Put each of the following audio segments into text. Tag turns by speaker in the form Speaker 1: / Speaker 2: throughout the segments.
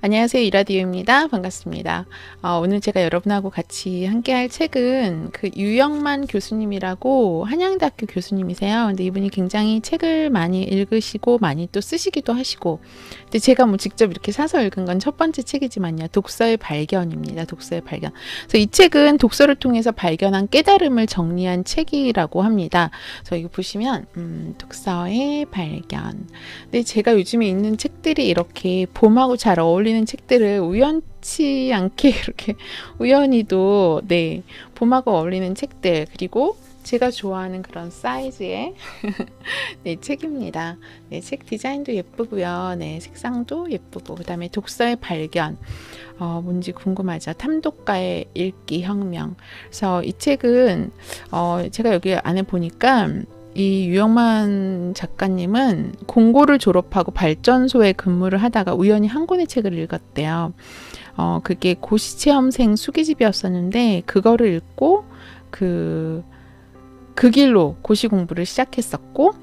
Speaker 1: 안녕하세요. 이라디오입니다. 반갑습니다. 오늘 제가 여러분하고 같이 함께 할 책은 그 유영만 교수님이라고 한양대학교 교수님이세요. 근데 이분이 굉장히 책을 많이 읽으시고 많이 또 쓰시기도 하시고, 근데 제가 뭐 직접 이렇게 사서 읽은 건 첫 번째 책이지만요. 독서의 발견입니다. 독서의 발견. 그래서 이 책은 독서를 통해서 발견한 깨달음을 정리한 책이라고 합니다. 그래서 이거 보시면 독서의 발견. 근데 제가 요즘에 읽는 책들이 이렇게 봄하고 잘 어울리는 책들을 우연치 않게 이렇게 우연히도 봄하고 어울리는 책들, 그리고 제가 좋아하는 그런 사이즈의 책입니다. 책 디자인도 예쁘고요. 색상도 예쁘고, 그 다음에 독서의 발견. 뭔지 궁금하죠. 탐독가의 읽기 혁명. 그래서 이 책은 제가 여기 안에 보니까 이 유영만 작가님은 공고를 졸업하고 발전소에 근무를 하다가 우연히 한 권의 책을 읽었대요. 그게 고시체험생 수기집이었었는데 그거를 읽고 그 길로 고시 공부를 시작했었고,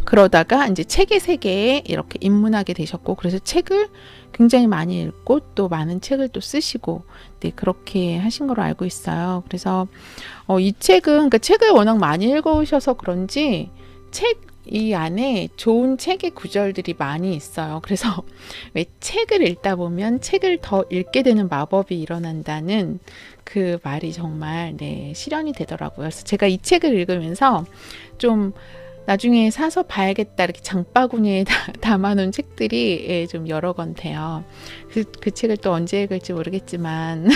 Speaker 1: 그러다가 이제 책의 세계에 이렇게 입문하게 되셨고, 그래서 책을 굉장히 많이 읽고 또 많은 책을 또 쓰시고, 그렇게 하신 걸로 알고 있어요. 그래서 이 책은, 그러니까 책을 워낙 많이 읽으셔서 그런지 이 안에 좋은 책의 구절들이 많이 있어요. 그래서 왜 책을 읽다 보면 책을 더 읽게 되는 마법이 일어난다는 그 말이 정말 실현이 되더라고요. 그래서 제가 이 책을 읽으면서 좀 나중에 사서 봐야겠다 이렇게 장바구니에 담아놓은 책들이 좀 여러 권 돼요. 그 책을 또 언제 읽을지 모르겠지만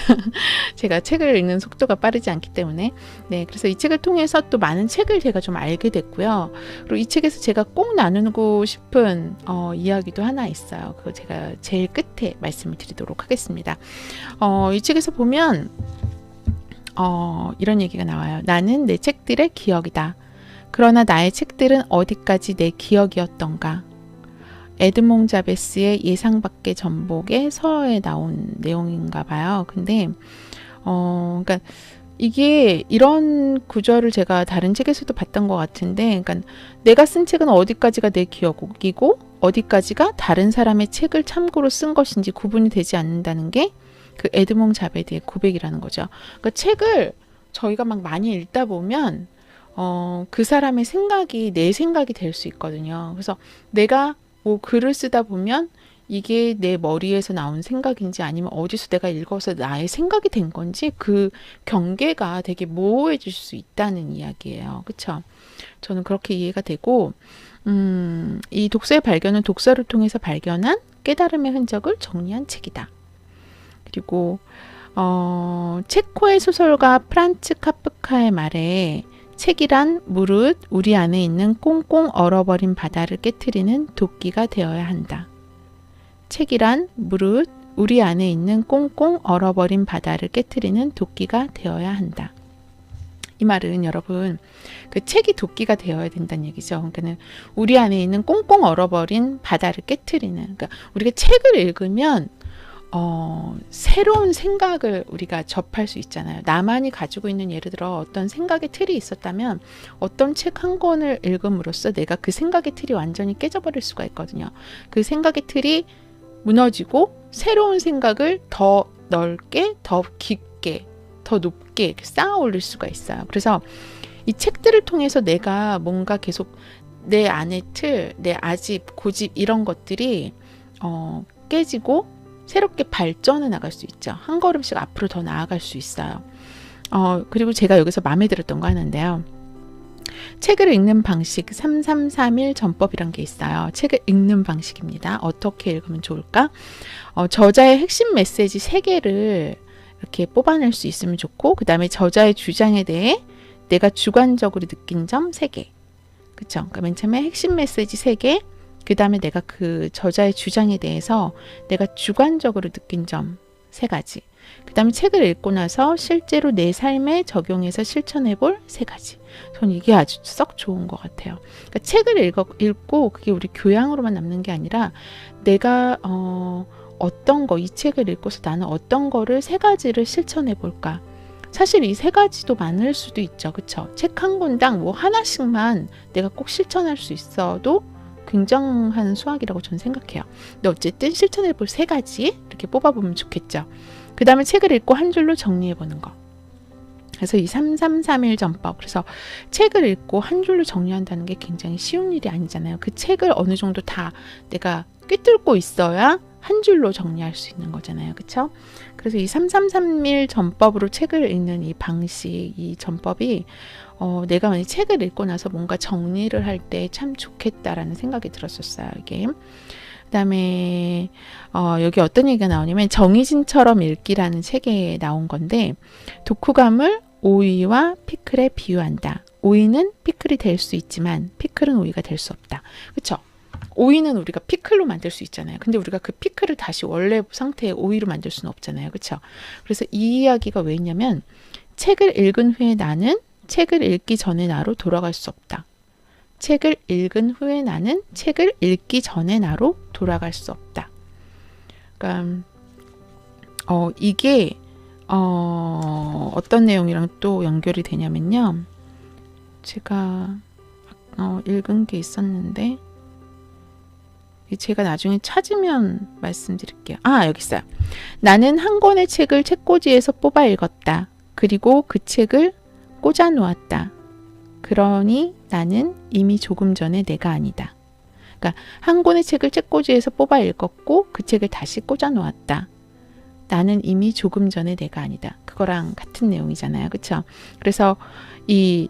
Speaker 1: 제가 책을 읽는 속도가 빠르지 않기 때문에 그래서 이 책을 통해서 또 많은 책을 제가 좀 알게 됐고요. 그리고 이 책에서 제가 꼭 나누고 싶은 이야기도 하나 있어요. 그거 제가 제일 끝에 말씀을 드리도록 하겠습니다. 이 책에서 보면 이런 얘기가 나와요. 나는 내 책들의 기억이다. 그러나 나의 책들은 어디까지 내 기억이었던가. 에드몽 자베스의 예상 밖의 전복의 서어에 나온 내용인가 봐요. 근데 그러니까 이게 이런 구절을 제가 다른 책에서도 봤던 것 같은데, 그러니까 내가 쓴 책은 어디까지가 내 기억이고 어디까지가 다른 사람의 책을 참고로 쓴 것인지 구분이 되지 않는다는 게 그 에드몽 자베스의 고백이라는 거죠. 그러니까 책을 저희가 막 많이 읽다 보면 그 사람의 생각이 내 생각이 될 수 있거든요. 그래서 내가 뭐 글을 쓰다 보면 이게 내 머리에서 나온 생각인지 아니면 어디서 내가 읽어서 나의 생각이 된 건지 그 경계가 되게 모호해질 수 있다는 이야기예요. 그렇죠? 저는 그렇게 이해가 되고, 이 독서의 발견은 독서를 통해서 발견한 깨달음의 흔적을 정리한 책이다. 그리고 체코의 소설가 프란츠 카프카의 말에 책이란 무릇 우리 안에 있는 꽁꽁 얼어버린 바다를 깨트리는 도끼가 되어야 한다. 책이란 무릇 우리 안에 있는 꽁꽁 얼어버린 바다를 깨트리는 도끼가 되어야 한다. 이 말은 여러분, 그 책이 도끼가 되어야 된다는 얘기죠. 그러니까는 우리 안에 있는 꽁꽁 얼어버린 바다를 깨트리는, 그러니까 우리가 책을 읽으면 새로운 생각을 우리가 접할 수 있잖아요. 나만이 가지고 있는, 예를 들어 어떤 생각의 틀이 있었다면 어떤 책 한 권을 읽음으로써 내가 그 생각의 틀이 완전히 깨져버릴 수가 있거든요. 그 생각의 틀이 무너지고 새로운 생각을 더 넓게, 더 깊게, 더 높게 쌓아 올릴 수가 있어요. 그래서 이 책들을 통해서 내가 뭔가 계속 내 안의 틀, 내 아집, 고집 이런 것들이 깨지고 새롭게 발전해 나갈 수 있죠. 한 걸음씩 앞으로 더 나아갈 수 있어요. 그리고 제가 여기서 마음에 들었던 거 하나인데요. 책을 읽는 방식 3331 전법이란 게 있어요. 책을 읽는 방식입니다. 어떻게 읽으면 좋을까? 저자의 핵심 메시지 3개를 이렇게 뽑아낼 수 있으면 좋고, 그 다음에 저자의 주장에 대해 내가 주관적으로 느낀 점 3개. 그쵸? 그러니까 맨 처음에 핵심 메시지 3개, 그 다음에 내가 그 저자의 주장에 대해서 내가 주관적으로 느낀 점 3가지. 그 다음에 책을 읽고 나서 실제로 내 삶에 적용해서 실천해 볼 3가지. 저는 이게 아주 썩 좋은 것 같아요. 그러니까 책을 읽고 그게 우리 교양으로만 남는 게 아니라 내가 어떤 거, 이 책을 읽고서 나는 어떤 거를 3가지를 실천해 볼까. 사실 이 3가지도 많을 수도 있죠. 그쵸? 책 한 권당 뭐 하나씩만 내가 꼭 실천할 수 있어도 굉장한 수학이라고 저는 생각해요. 근데 어쨌든 실천해볼 3가지 이렇게 뽑아보면 좋겠죠. 그 다음에 책을 읽고 한 줄로 정리해보는 거. 그래서 이 3331 전법, 그래서 책을 읽고 한 줄로 정리한다는 게 굉장히 쉬운 일이 아니잖아요. 그 책을 어느 정도 다 내가 꿰뚫고 있어야 한 줄로 정리할 수 있는 거잖아요. 그쵸? 그래서 이 3331 전법으로 책을 읽는 이 방식, 이 전법이 내가 만약 책을 읽고 나서 뭔가 정리를 할 때 참 좋겠다라는 생각이 들었었어요. 이게. 그 다음에 여기 어떤 얘기가 나오냐면 정의진처럼 읽기라는 책에 나온 건데, 독후감을 오이와 피클에 비유한다. 오이는 피클이 될 수 있지만 피클은 오이가 될 수 없다. 그쵸? 오이는 우리가 피클로 만들 수 있잖아요. 근데 우리가 그 피클을 다시 원래 상태의 오이로 만들 수는 없잖아요. 그쵸? 그래서 이 이야기가 왜 있냐면, 책을 읽은 후에 나는 책을 읽기 전에 나로 돌아갈 수 없다. 책을 읽은 후에 나는 책을 읽기 전에 나로 돌아갈 수 없다. 그러니까 이게 어떤 내용이랑 또 연결이 되냐면요. 제가 읽은 게 있었는데 제가 나중에 찾으면 말씀드릴게요. 여기 있어요. 나는 한 권의 책을 책꽂이에서 뽑아 읽었다. 그리고 그 책을 꽂아 놓았다. 그러니 나는 이미 조금 전에 내가 아니다. 그러니까 한 권의 책을 책꽂이에서 뽑아 읽었고 그 책을 다시 꽂아 놓았다. 나는 이미 조금 전에 내가 아니다. 그거랑 같은 내용이잖아요. 그렇죠? 그래서 이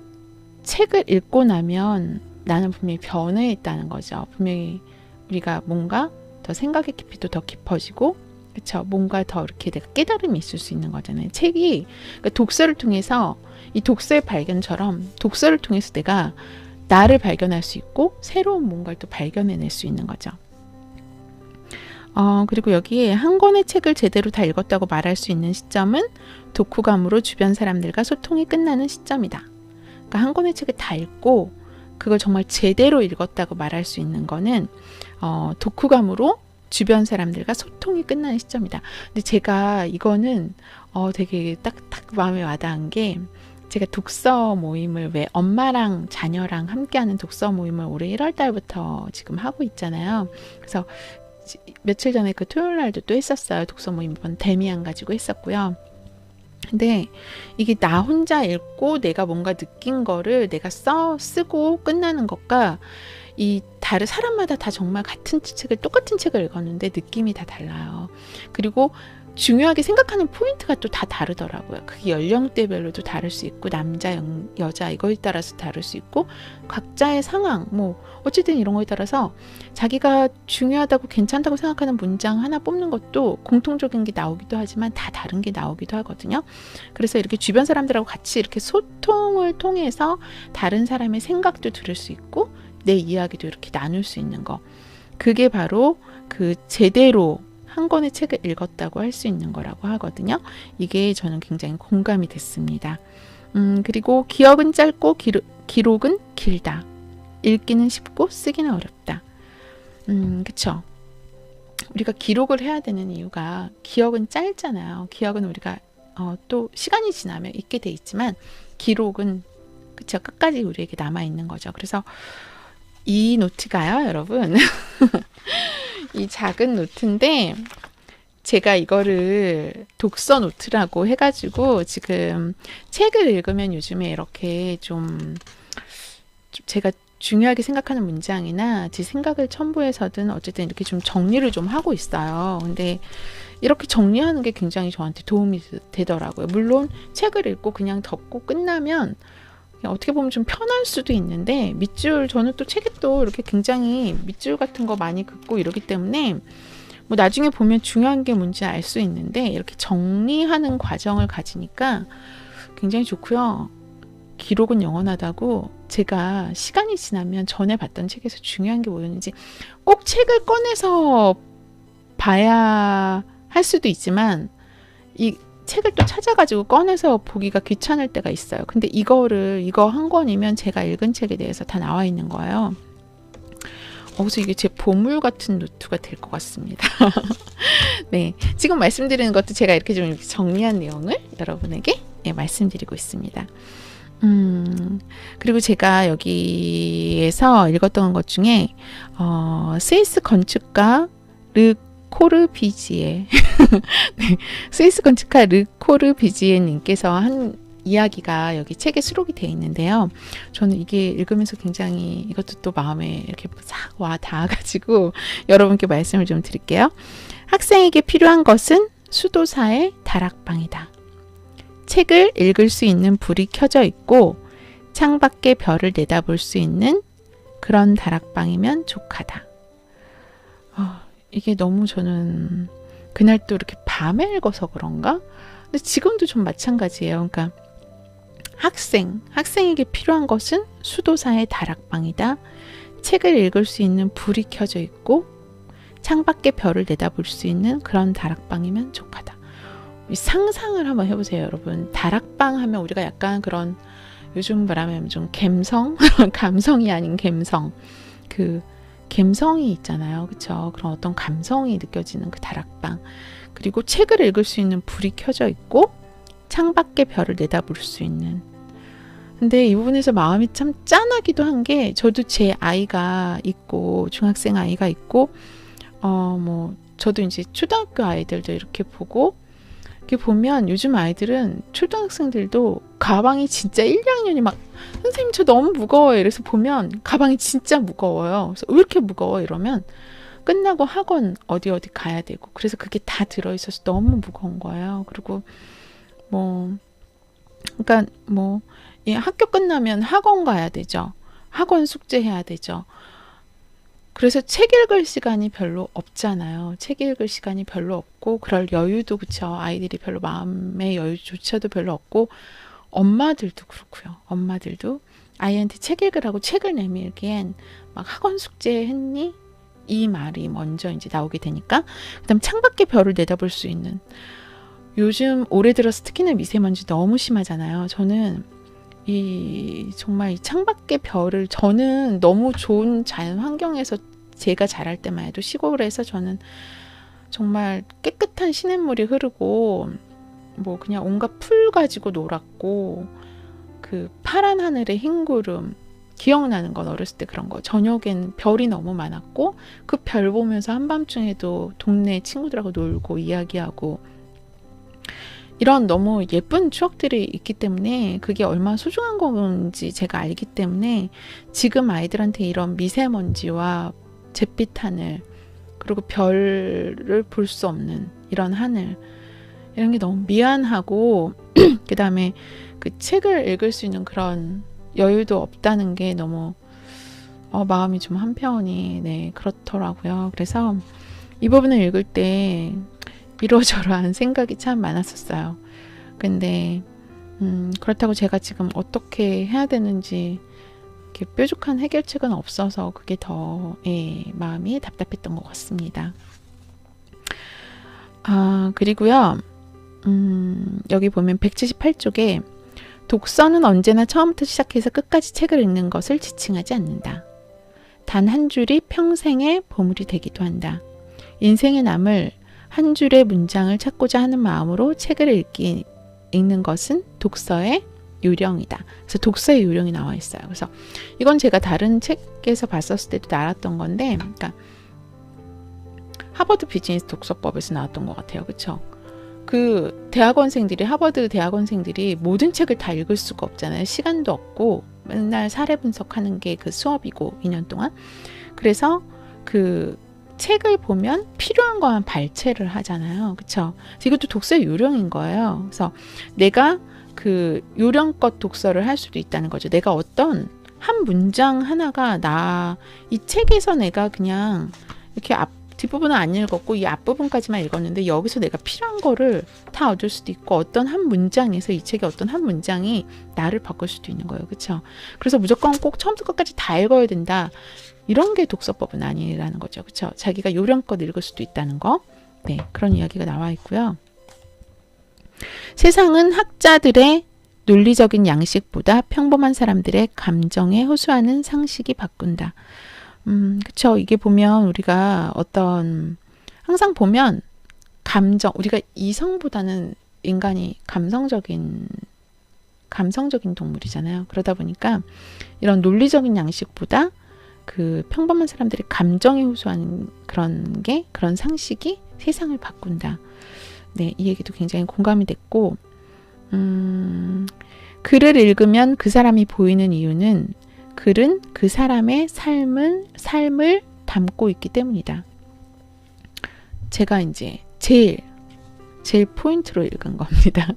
Speaker 1: 책을 읽고 나면 나는 분명히 변해 있다는 거죠. 분명히 우리가 뭔가 더 생각의 깊이도 더 깊어지고, 그렇죠? 뭔가 더 이렇게 내가 깨달음이 있을 수 있는 거잖아요. 책이 그러니까 독서를 통해서, 이 독서의 발견처럼 독서를 통해서 내가 나를 발견할 수 있고 새로운 뭔가를 또 발견해낼 수 있는 거죠. 그리고 여기에 한 권의 책을 제대로 다 읽었다고 말할 수 있는 시점은 독후감으로 주변 사람들과 소통이 끝나는 시점이다. 그러니까 한 권의 책을 다 읽고 그걸 정말 제대로 읽었다고 말할 수 있는 거는 독후감으로 주변 사람들과 소통이 끝나는 시점이다. 근데 제가 이거는 되게 딱 마음에 와닿은 게, 제가 독서 모임을, 왜 엄마랑 자녀랑 함께하는 독서 모임을 올해 1월 달부터 지금 하고 있잖아요. 그래서 며칠 전에 그 토요일 날도 또 했었어요. 독서 모임 이번 데미안 가지고 했었고요. 근데 이게 나 혼자 읽고 내가 뭔가 느낀 거를 내가 쓰고 끝나는 것과 이 다른 사람마다 다 정말 같은 책을, 똑같은 책을 읽었는데 느낌이 다 달라요. 그리고 중요하게 생각하는 포인트가 또 다 다르더라고요. 그게 연령대별로도 다를 수 있고 남자, 여자 이거에 따라서 다를 수 있고 각자의 상황, 뭐 어쨌든 이런 거에 따라서 자기가 중요하다고 괜찮다고 생각하는 문장 하나 뽑는 것도 공통적인 게 나오기도 하지만 다 다른 게 나오기도 하거든요. 그래서 이렇게 주변 사람들하고 같이 이렇게 소통을 통해서 다른 사람의 생각도 들을 수 있고 내 이야기도 이렇게 나눌 수 있는 거, 그게 바로 그 제대로 한 권의 책을 읽었다고 할 수 있는 거라고 하거든요. 이게 저는 굉장히 공감이 됐습니다. 그리고 기억은 짧고 기록은 길다. 읽기는 쉽고 쓰기는 어렵다. 그쵸? 우리가 기록을 해야 되는 이유가, 기억은 짧잖아요. 기억은 우리가 또 시간이 지나면 잊게 돼 있지만 기록은 그쵸? 끝까지 우리에게 남아 있는 거죠. 그래서 이 노트가요, 여러분. 이 작은 노트인데 제가 이거를 독서 노트라고 해가지고 지금 책을 읽으면 요즘에 이렇게 좀 제가 중요하게 생각하는 문장이나 제 생각을 첨부해서든 어쨌든 이렇게 좀 정리를 좀 하고 있어요. 근데 이렇게 정리하는 게 굉장히 저한테 도움이 되더라고요. 물론 책을 읽고 그냥 덮고 끝나면 어떻게 보면 좀 편할 수도 있는데, 밑줄, 저는 또 책에 또 이렇게 굉장히 밑줄 같은 거 많이 긋고 이러기 때문에 뭐 나중에 보면 중요한 게 뭔지 알 수 있는데, 이렇게 정리하는 과정을 가지니까 굉장히 좋고요. 기록은 영원하다고, 제가 시간이 지나면 전에 봤던 책에서 중요한 게 뭐였는지 꼭 책을 꺼내서 봐야 할 수도 있지만 이 책을 또 찾아가지고 꺼내서 보기가 귀찮을 때가 있어요. 근데 이거 한 권이면 제가 읽은 책에 대해서 다 나와 있는 거예요. 그래서 이게 제 보물 같은 노트가 될 것 같습니다. 네, 지금 말씀드리는 것도 제가 이렇게 좀 정리한 내용을 여러분에게 말씀드리고 있습니다. 그리고 제가 여기에서 읽었던 것 중에 스위스 건축가 르 코르비지에 네, 스위스 건축가 르 코르비지에 님께서 한 이야기가 여기 책에 수록이 되어 있는데요. 저는 이게 읽으면서 굉장히 이것도 또 마음에 이렇게 싹 와 닿아가지고 여러분께 말씀을 좀 드릴게요. 학생에게 필요한 것은 수도사의 다락방이다. 책을 읽을 수 있는 불이 켜져 있고 창밖에 별을 내다볼 수 있는 그런 다락방이면 족하다. 이게 너무 저는 그날 또 이렇게 밤에 읽어서 그런가? 근데 지금도 좀 마찬가지예요. 그러니까 학생에게 필요한 것은 수도사의 다락방이다. 책을 읽을 수 있는 불이 켜져 있고 창밖에 별을 내다볼 수 있는 그런 다락방이면 족하다. 상상을 한번 해보세요, 여러분. 다락방 하면 우리가 약간 그런 요즘 말하면 좀 감성, 감성이 아닌 감성, 그 감성이 있잖아요, 그렇죠? 그런 어떤 감성이 느껴지는 그 다락방. 그리고 책을 읽을 수 있는 불이 켜져 있고 창밖에 별을 내다볼 수 있는. 근데 이 부분에서 마음이 참 짠하기도 한 게 저도 제 아이가 있고 중학생 아이가 있고 저도 이제 초등학교 아이들도 이렇게 보고 이렇게 보면 요즘 아이들은 초등학생들도 가방이 진짜 1, 2학년이 막 선생님 저 너무 무거워요. 이래서 보면 가방이 진짜 무거워요. 그래서 왜 이렇게 무거워? 이러면 끝나고 학원 어디 가야 되고 그래서 그게 다 들어있어서 너무 무거운 거예요. 그리고 그러니까 학교 끝나면 학원 가야 되죠. 학원 숙제 해야 되죠. 그래서 책 읽을 시간이 별로 없잖아요. 책 읽을 시간이 별로 없고 그럴 여유도 그쵸. 아이들이 별로 마음의 여유조차도 별로 없고 엄마들도 그렇고요. 엄마들도 아이한테 책 읽으라고 책을 내밀기엔 막 학원 숙제 했니? 이 말이 먼저 이제 나오게 되니까 그다음 창밖에 별을 내다볼 수 있는 요즘 올해 들어서 특히나 미세먼지 너무 심하잖아요. 저는 정말 이 창밖의 별을 저는 너무 좋은 자연 환경에서 제가 자랄 때만 해도 시골에서 저는 정말 깨끗한 시냇물이 흐르고 그냥 온갖 풀 가지고 놀았고 그 파란 하늘의 흰 구름 기억나는 건 어렸을 때 그런 거. 저녁엔 별이 너무 많았고 그 별 보면서 한밤중에도 동네 친구들하고 놀고 이야기하고 이런 너무 예쁜 추억들이 있기 때문에 그게 얼마나 소중한 건지 제가 알기 때문에 지금 아이들한테 이런 미세먼지와 잿빛 하늘 그리고 별을 볼 수 없는 이런 하늘 이런 게 너무 미안하고 그 다음에 그 책을 읽을 수 있는 그런 여유도 없다는 게 너무 마음이 좀 한편이 그렇더라고요. 그래서 이 부분을 읽을 때 이러저러한 생각이 참 많았었어요. 근데 그렇다고 제가 지금 어떻게 해야 되는지 이렇게 뾰족한 해결책은 없어서 그게 더 마음이 답답했던 것 같습니다. 그리고요. 여기 보면 178쪽에 독서는 언제나 처음부터 시작해서 끝까지 책을 읽는 것을 지칭하지 않는다. 단 한 줄이 평생의 보물이 되기도 한다. 인생의 남을 한 줄의 문장을 찾고자 하는 마음으로 책을 읽는 것은 독서의 요령이다. 그래서 독서의 요령이 나와 있어요. 그래서 이건 제가 다른 책에서 봤었을 때도 나왔던 건데, 그러니까 하버드 비즈니스 독서법에서 나왔던 것 같아요. 그렇죠? 그 하버드 대학원생들이 모든 책을 다 읽을 수가 없잖아요. 시간도 없고 맨날 사례 분석하는 게 그 수업이고 2년 동안. 그래서 그 책을 보면 필요한 거만 발췌를 하잖아요. 그쵸? 이것도 독서의 요령인 거예요. 그래서 내가 그 요령껏 독서를 할 수도 있다는 거죠. 내가 어떤 한 문장 하나가 이 책에서 내가 그냥 이렇게 뒷부분은 안 읽었고 이 앞부분까지만 읽었는데 여기서 내가 필요한 거를 다 얻을 수도 있고 어떤 한 문장에서 이 책의 어떤 한 문장이 나를 바꿀 수도 있는 거예요. 그쵸? 그래서 무조건 꼭 처음부터 끝까지 다 읽어야 된다. 이런 게 독서법은 아니라는 거죠. 그렇죠? 자기가 요령껏 읽을 수도 있다는 거. 그런 이야기가 나와 있고요. 세상은 학자들의 논리적인 양식보다 평범한 사람들의 감정에 호소하는 상식이 바꾼다. 그쵸? 이게 보면 우리가 항상 보면 우리가 이성보다는 인간이 감성적인 감성적인 동물이잖아요. 그러다 보니까 이런 논리적인 양식보다 그 평범한 사람들이 감정에 호소하는 그런 상식이 세상을 바꾼다. 네, 이 얘기도 굉장히 공감이 됐고, 글을 읽으면 그 사람이 보이는 이유는 글은 그 사람의 삶을 담고 있기 때문이다. 제가 이제 제일 포인트로 읽은 겁니다.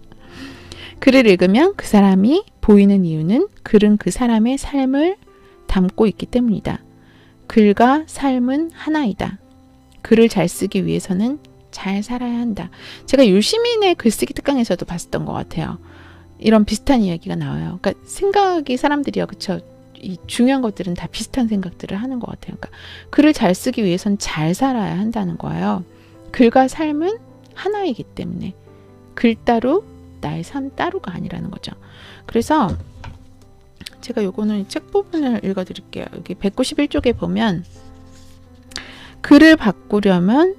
Speaker 1: 글을 읽으면 그 사람이 보이는 이유는 글은 그 사람의 삶을 담고 있기 때문이다. 글과 삶은 하나이다. 글을 잘 쓰기 위해서는 잘 살아야 한다. 제가 율시민의 글쓰기 특강에서도 봤었던 것 같아요. 이런 비슷한 이야기가 나와요. 그러니까 생각이 사람들이요, 그쵸? 이 중요한 것들은 다 비슷한 생각들을 하는 것 같아요. 그러니까 글을 잘 쓰기 위해서는 잘 살아야 한다는 거예요. 글과 삶은 하나이기 때문에 글 따로 나의 삶 따로가 아니라는 거죠. 그래서 제가 요거는 책 부분을 읽어드릴게요. 여기 191쪽에 보면 글을 바꾸려면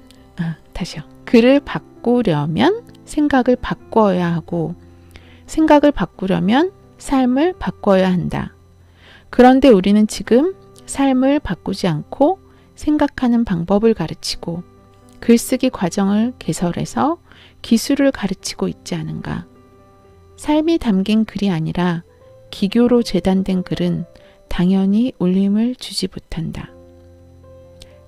Speaker 1: 생각을 바꿔야 하고 생각을 바꾸려면 삶을 바꿔야 한다. 그런데 우리는 지금 삶을 바꾸지 않고 생각하는 방법을 가르치고 글쓰기 과정을 개설해서 기술을 가르치고 있지 않은가. 삶이 담긴 글이 아니라 기교로 재단된 글은 당연히 울림을 주지 못한다.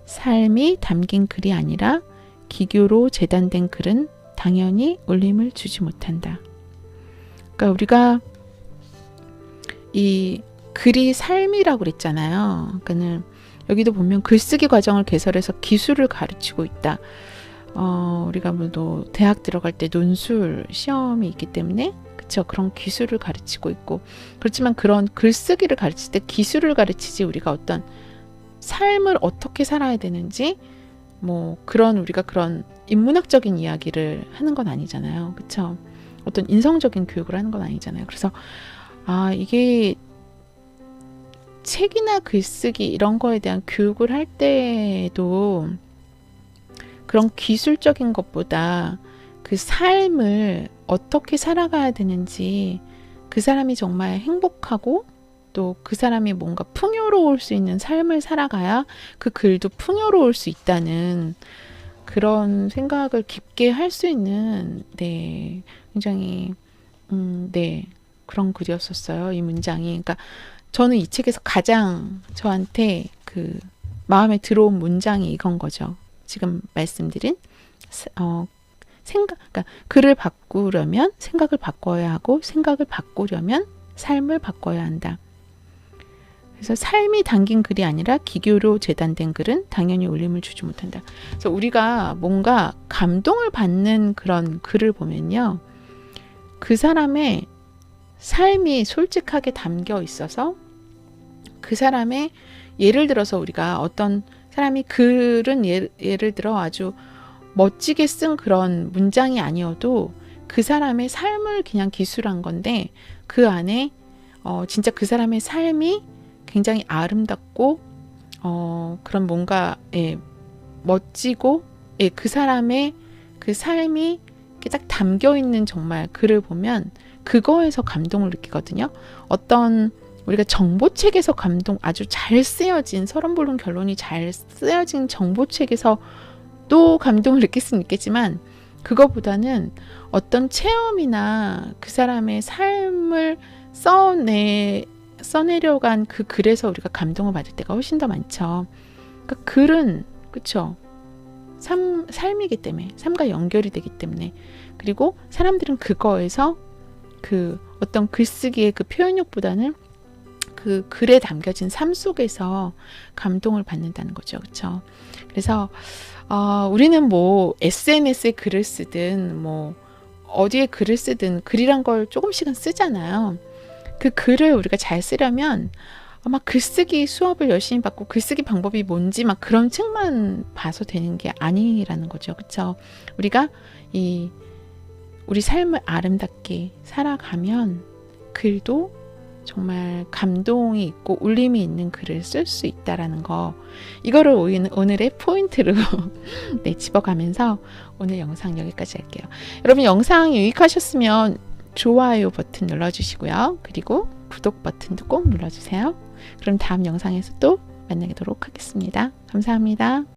Speaker 1: 삶이 담긴 글이 아니라 기교로 재단된 글은 당연히 울림을 주지 못한다. 그러니까 우리가 이 글이 삶이라고 그랬잖아요. 그러니까는 여기도 보면 글쓰기 과정을 개설해서 기술을 가르치고 있다. 우리가 뭐 대학 들어갈 때 논술 시험이 있기 때문에 그쵸, 그런 기술을 가르치고 있고, 그렇지만 그런 글쓰기를 가르칠 때 기술을 가르치지 우리가 어떤 삶을 어떻게 살아야 되는지 뭐 우리가 그런 인문학적인 이야기를 하는 건 아니잖아요. 그쵸? 어떤 인성적인 교육을 하는 건 아니잖아요. 그래서 이게 책이나 글쓰기 이런 거에 대한 교육을 할 때도 그런 기술적인 것보다 그 삶을 어떻게 살아가야 되는지, 그 사람이 정말 행복하고 또 그 사람이 뭔가 풍요로울 수 있는 삶을 살아가야 그 글도 풍요로울 수 있다는 그런 생각을 깊게 할 수 있는, 네, 굉장히 네, 그런 글이었었어요. 이 문장이. 그러니까 저는 이 책에서 가장 저한테 그 마음에 들어온 문장이 이건 거죠. 지금 말씀드린 그러니까 글을 바꾸려면 생각을 바꿔야 하고 생각을 바꾸려면 삶을 바꿔야 한다. 그래서 삶이 담긴 글이 아니라 기교로 재단된 글은 당연히 울림을 주지 못한다. 그래서 우리가 뭔가 감동을 받는 그런 글을 보면요, 그 사람의 삶이 솔직하게 담겨 있어서 그 사람의, 예를 들어서 우리가 어떤 사람이 글은 예를 들어 아주 멋지게 쓴 그런 문장이 아니어도 그 사람의 삶을 그냥 기술한 건데 그 안에 진짜 그 사람의 삶이 굉장히 아름답고 그런 뭔가 멋지고 그 사람의 그 삶이 이렇게 딱 담겨 있는 정말 글을 보면 그거에서 감동을 느끼거든요. 어떤 우리가 정보책에서 아주 잘 쓰여진, 서론본론 결론이 잘 쓰여진 정보책에서 또 감동을 느낄 수는 있겠지만 그거보다는 어떤 체험이나 그 사람의 삶을 써내려간 그 글에서 우리가 감동을 받을 때가 훨씬 더 많죠. 그러니까 글은 그쵸, 삶이기 때문에, 삶과 연결이 되기 때문에, 그리고 사람들은 그거에서 그 어떤 글쓰기의 그 표현력보다는 그 글에 담겨진 삶 속에서 감동을 받는다는 거죠. 그렇죠? 그래서 우리는 뭐 SNS에 글을 쓰든 뭐 어디에 글을 쓰든 글이란 걸 조금씩은 쓰잖아요. 그 글을 우리가 잘 쓰려면 막 글쓰기 수업을 열심히 받고 글쓰기 방법이 뭔지 막 그런 책만 봐서 되는 게 아니라는 거죠. 그렇죠? 우리가 우리 삶을 아름답게 살아가면 글도 정말 감동이 있고 울림이 있는 글을 쓸 수 있다라는 거, 이거를 오늘의 포인트로 네, 집어가면서 오늘 영상 여기까지 할게요. 여러분 영상 유익하셨으면 좋아요 버튼 눌러주시고요. 그리고 구독 버튼도 꼭 눌러주세요. 그럼 다음 영상에서 또 만나도록 하겠습니다. 감사합니다.